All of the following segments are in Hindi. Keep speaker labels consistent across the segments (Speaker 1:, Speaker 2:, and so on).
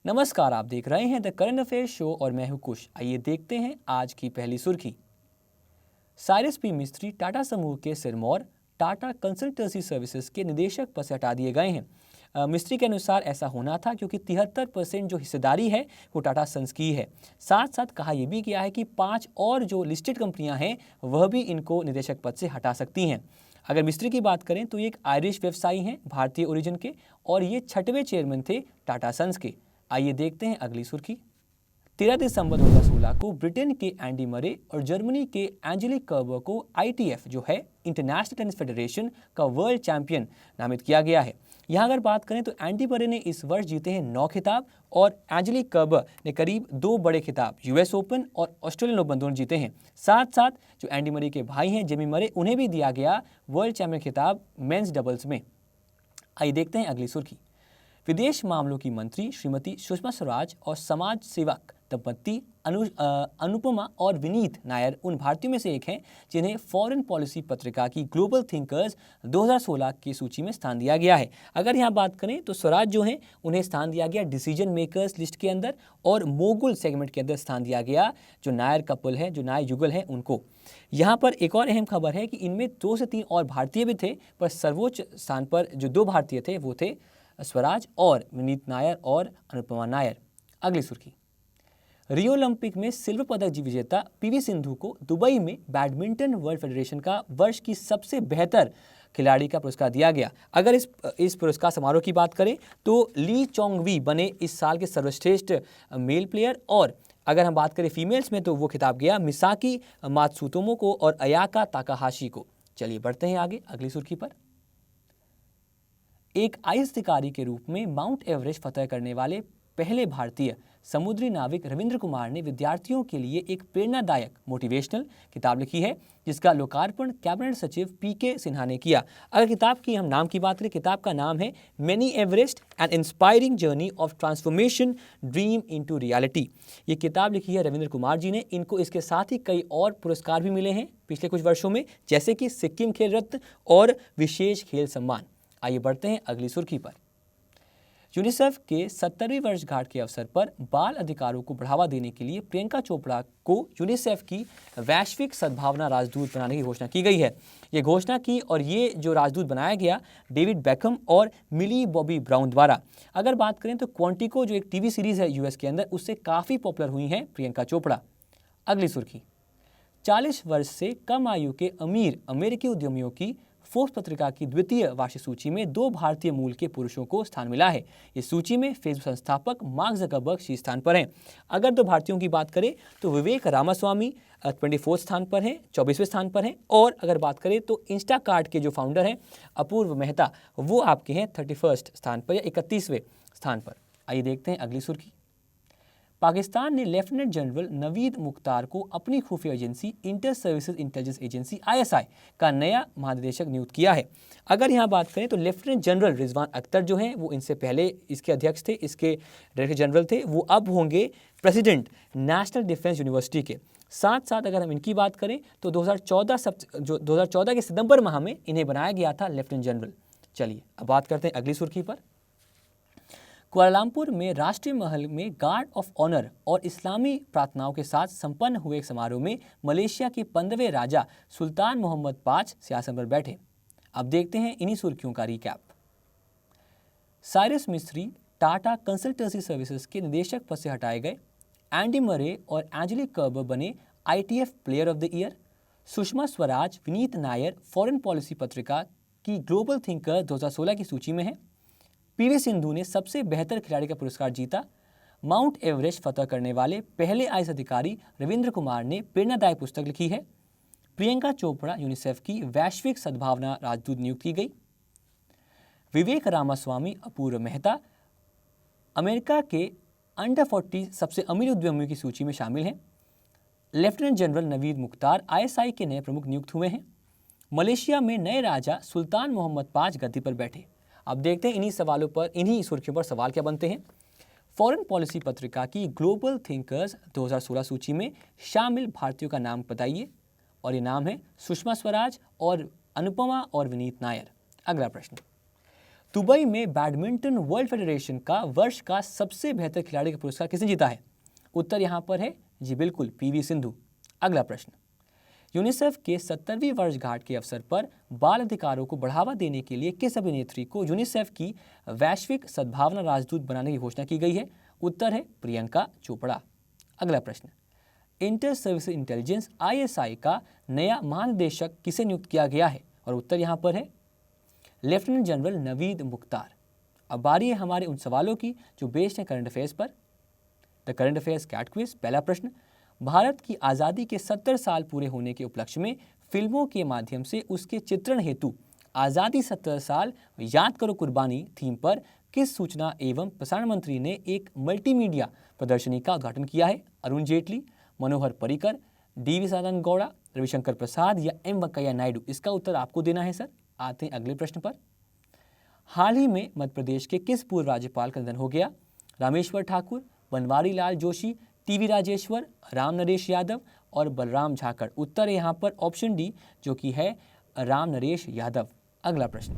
Speaker 1: नमस्कार, आप देख रहे हैं द करंट अफेयर्स शो और मैं हूं कुश। आइए देखते हैं आज की पहली सुर्खी। साइरस पी मिस्त्री टाटा समूह के सिरमौर टाटा कंसल्टेंसी सर्विसेज के निदेशक पद से हटा दिए गए हैं। मिस्त्री के अनुसार ऐसा होना था क्योंकि 73% जो हिस्सेदारी है वो टाटा सन्स की है। साथ साथ कहा यह भी गया है कि 5 और जो लिस्टेड कंपनियां हैं वह भी इनको निदेशक पद से हटा सकती हैं। अगर मिस्त्री की बात करें तो ये एक आयरिश व्यवसायी हैं, भारतीय ओरिजिन के, और ये 6वें चेयरमैन थे टाटा सन्स के। आइए देखते हैं अगली सुर्खी। 13 दिसंबर 2016 को ब्रिटेन के एंडी मरे और जर्मनी के एंजेलिक कर्बर को ITF जो है इंटरनेशनल टेनिस फेडरेशन का वर्ल्ड चैंपियन नामित किया गया है। यहाँ अगर बात करें तो एंडी मरे ने इस वर्ष जीते हैं 9 खिताब और एंजेलिक कर्बर ने करीब 2 बड़े खिताब US ओपन और ऑस्ट्रेलियन ओपन दोनों जीते हैं। साथ साथ जो एंडी मरे के भाई हैं जेमी मरे, उन्हें भी दिया गया वर्ल्ड चैंपियन खिताब मेंस डबल्स में। आइए देखते हैं अगली सुर्खी। विदेश मामलों की मंत्री श्रीमती सुषमा स्वराज और समाज सेवक दंपति अनुपमा और विनीत नायर उन भारतीयों में से एक हैं जिन्हें फॉरेन पॉलिसी पत्रिका की ग्लोबल थिंकर्स 2016 की सूची में स्थान दिया गया है। अगर यहाँ बात करें तो स्वराज जो हैं उन्हें स्थान दिया गया डिसीजन मेकर्स लिस्ट के अंदर, और मोगुल सेगमेंट के अंदर स्थान दिया गया जो नायर कपल है, जो नायर युगल है, उनको। यहाँ पर एक और अहम खबर है कि इनमें 2 से 3 और भारतीय भी थे, पर सर्वोच्च स्थान पर जो 2 भारतीय थे वो थे स्वराज और विनीत नायर और अनुपमा नायर। अगली सुर्खी। रियो ओलंपिक में सिल्वर पदक विजेता PV सिंधु को दुबई में बैडमिंटन वर्ल्ड फेडरेशन का वर्ष की सबसे बेहतर खिलाड़ी का पुरस्कार दिया गया। अगर इस पुरस्कार समारोह की बात करें तो ली चोंग वी बने इस साल के सर्वश्रेष्ठ मेल प्लेयर, और अगर हम बात करें फीमेल्स में तो वो खिताब गया मिसाकी मात्सुतोमो को और अयाका ताकाहाशी को। चलिए बढ़ते हैं आगे अगली सुर्खी पर। एक आईएएस अधिकारी के रूप में माउंट एवरेस्ट फतह करने वाले पहले भारतीय समुद्री नाविक रविंद्र कुमार ने विद्यार्थियों के लिए एक प्रेरणादायक मोटिवेशनल किताब लिखी है, जिसका लोकार्पण कैबिनेट सचिव PK सिन्हा ने किया। अगर किताब की हम नाम की बात करें, किताब का नाम है many Everest N inspiring journey of transformation dream into reality. ये किताब लिखी है रविंद्र कुमार जी ने। इनको इसके साथ ही कई और पुरस्कार भी मिले हैं पिछले कुछ वर्षों में, जैसे कि सिक्किम खेल रत्न और विशेष खेल सम्मान। आइए बढ़ते हैं अगली सुर्खी पर। यूनिसेफ के 70वीं वर्षगांठ के अवसर पर बाल अधिकारों को बढ़ावा देने के लिए प्रियंका चोपड़ा को यूनिसेफ की वैश्विक सद्भावना राजदूत बनाने की घोषणा की गई है। ये घोषणा की और ये जो राजदूत बनाया गया डेविड बेकहम और मिली बॉबी ब्राउन द्वारा। अगर बात करें तो क्वांटिको जो एक टीवी सीरीज है US के अंदर, उससे काफ़ी पॉपुलर हुई हैं प्रियंका चोपड़ा। अगली सुर्खी। 40 वर्ष से कम आयु के अमीर अमेरिकी उद्यमियों की फोर्ब्स पत्रिका की द्वितीय वार्षिक सूची में 2 भारतीय मूल के पुरुषों को स्थान मिला है। इस सूची में फेसबुक संस्थापक मार्क ज़करबर्ग शीर्ष स्थान पर हैं। अगर 2 भारतीयों की बात करें तो विवेक रामास्वामी 24वें स्थान पर हैं, 24वें स्थान पर हैं, और अगर बात करें तो इंस्टाकार्ट के जो फाउंडर हैं अपूर्व मेहता, वो आपके हैं 31वें स्थान पर या 31वें स्थान पर। आइए देखते हैं अगली सुर्खी। पाकिस्तान ने लेफ्टिनेंट जनरल नवीद मुख्तार को अपनी खुफिया agency inter services intelligence agency ISI का नया महानिदेशक नियुक्त किया है। अगर यहाँ बात करें तो लेफ्टिनेंट जनरल रिजवान अख्तर जो हैं वो इनसे पहले इसके अध्यक्ष थे, इसके डायरेक्टर जनरल थे, वो अब होंगे प्रेसिडेंट नेशनल डिफेंस यूनिवर्सिटी के। साथ साथ अगर हम इनकी बात करें तो 2014 के सितंबर माह में इन्हें बनाया गया था लेफ्टिनेंट जनरल। चलिए अब बात करते हैं अगली सुर्खी पर। कुआलालंपुर में राष्ट्रीय महल में गार्ड ऑफ ऑनर और इस्लामी प्रार्थनाओं के साथ संपन्न हुए एक समारोह में मलेशिया के 15वें राजा सुल्तान मोहम्मद पाँच सिंहासन पर बैठे। अब देखते हैं इन्हीं सुर्खियों का रिकैप। साइरस मिस्त्री टाटा कंसल्टेंसी सर्विसेज के निदेशक पद से हटाए गए। एंडी मरे और एंजेलिक कर्बर बने ITF player of the year. Sushma Swaraj Vineet Nair foreign policy पत्रिका की ग्लोबल थिंकर 2016 की सूची में है। PV सिंधु ने सबसे बेहतर खिलाड़ी का पुरस्कार जीता। माउंट एवरेस्ट फतह करने वाले पहले IAS अधिकारी रविंद्र कुमार ने प्रेरणादायक पुस्तक लिखी है। प्रियंका चोपड़ा यूनिसेफ की वैश्विक सद्भावना राजदूत नियुक्त की गई। विवेक रामास्वामी अपूर्व मेहता अमेरिका के अंडर 40 सबसे अमीर उद्यमियों की सूची में शामिल हैं। Lieutenant general Naveed Mukhtar ISI के नए प्रमुख नियुक्त हुए हैं। मलेशिया में नए राजा सुल्तान मोहम्मद पाँच गद्दी पर बैठे। अब देखते हैं इन्हीं सुर्खियों पर सवाल क्या बनते हैं। फॉरेन पॉलिसी पत्रिका की ग्लोबल थिंकर्स 2016 सूची में शामिल भारतीयों का नाम बताइए, और ये नाम है सुषमा स्वराज और अनुपमा और विनीत नायर। अगला प्रश्न। दुबई में बैडमिंटन वर्ल्ड फेडरेशन का वर्ष का सबसे बेहतर खिलाड़ी का पुरस्कार किसने जीता है? उत्तर यहाँ पर है जी बिल्कुल पीवी सिंधु। अगला प्रश्न, यूनिसेफ के 70वीं वर्षगांठ के अवसर पर बाल अधिकारों को बढ़ावा देने के लिए किस अभिनेत्री को यूनिसेफ की वैश्विक सद्भावना राजदूत बनाने की घोषणा की गई है? उत्तर है प्रियंका चोपड़ा। अगला प्रश्न, इंटर सर्विस इंटेलिजेंस ISI का नया महानिदेशक किसे नियुक्त किया गया है? और उत्तर यहाँ पर है लेफ्टिनेंट जनरल नवीद मुख्तार। अब बारी है हमारे उन सवालों की जो बेस्ड हैं करंट अफेयर्स पर। The current affairs CAT quiz. पहला प्रश्न, भारत की आज़ादी के 70 साल पूरे होने के उपलक्ष्य में फिल्मों के माध्यम से उसके चित्रण हेतु आज़ादी 70 साल याद करो कुर्बानी थीम पर किस सूचना एवं प्रसारण मंत्री ने एक मल्टीमीडिया प्रदर्शनी का उद्घाटन किया है? अरुण जेटली, मनोहर पर्रिकर, DV सदानंद गौड़ा, रविशंकर प्रसाद या M वेंकैया नायडू? इसका उत्तर आपको देना है सर। आते हैं अगले प्रश्न पर। हाल ही में मध्य प्रदेश के किस पूर्व राज्यपाल का निधन हो गया? रामेश्वर ठाकुर, बनवारी लाल जोशी, TV राजेश्वर, राम नरेश यादव और बलराम झाकड़? उत्तर है यहाँ पर ऑप्शन डी जो कि है राम नरेश यादव। अगला प्रश्न,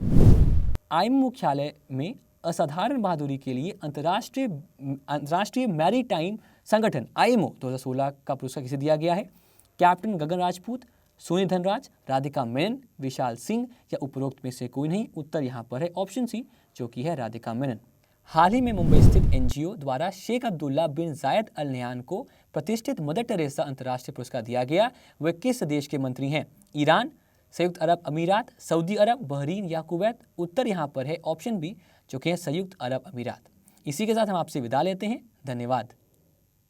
Speaker 1: IMO मुख्यालय में असाधारण बहादुरी के लिए अंतर्राष्ट्रीय मैरीटाइम संगठन IMO 2016 का पुरस्कार किसे दिया गया है? कैप्टन गगन राजपूत, सोनी धनराज, राधिका मेनन, विशाल सिंह या उपरोक्त में से कोई नहीं? उत्तर यहाँ पर है ऑप्शन सी जो कि है राधिका मेनन। हाल ही में मुंबई स्थित NGO द्वारा शेख अब्दुल्ला बिन जायद अल नह्यान को प्रतिष्ठित मदर टेरेसा अंतर्राष्ट्रीय पुरस्कार दिया गया। वह किस देश के मंत्री हैं? ईरान, संयुक्त अरब अमीरात, सऊदी अरब, बहरीन या कुवैत? उत्तर यहाँ पर है ऑप्शन बी जो कि है संयुक्त अरब अमीरात। इसी के साथ हम आपसे विदा लेते हैं। धन्यवाद।